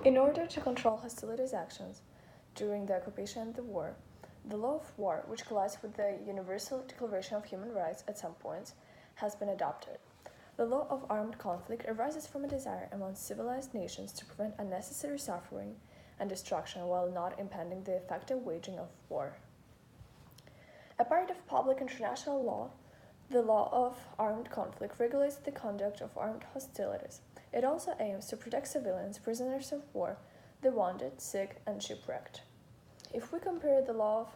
In order to control hostilities actions during the occupation and the war, the law of war, which collides with the Universal Declaration of Human Rights at some points, has been adopted. The law of armed conflict arises from a desire among civilized nations to prevent unnecessary suffering and destruction while not impeding the effective waging of war. A part of public international law, the law of armed conflict regulates the conduct of armed hostilities. It also aims to protect civilians, prisoners of war, the wounded, sick, and shipwrecked. If we compare the law of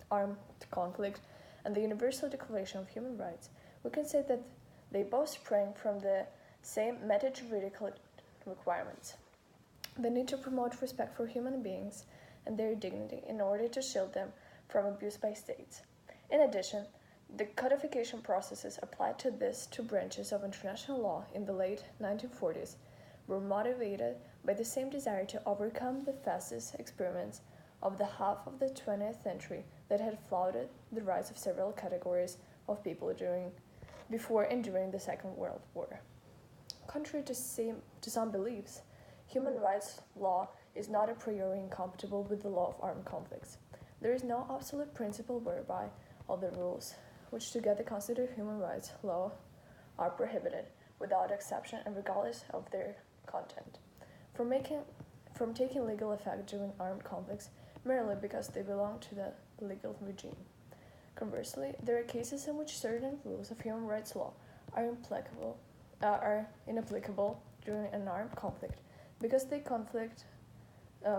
armed conflict and the Universal Declaration of Human Rights, we can say that they both spring from the same meta-juridical requirements. The need to promote respect for human beings and their dignity in order to shield them from abuse by states. In addition, the codification processes applied to these two branches of international law in the late 1940s were motivated by the same desire to overcome the fascist experiments of the half of the 20th century that had flouted the rights of several categories of people before and during the Second World War. Contrary to some beliefs, human rights law is not a priori incompatible with the law of armed conflicts. There is no absolute principle whereby all the rules, which together constitute human rights law, are prohibited without exception and regardless of their content from taking legal effect during armed conflicts merely because they belong to the legal regime. Conversely, there are cases in which certain rules of human rights law are inapplicable during an armed conflict because they conflict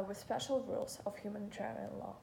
with special rules of humanitarian law.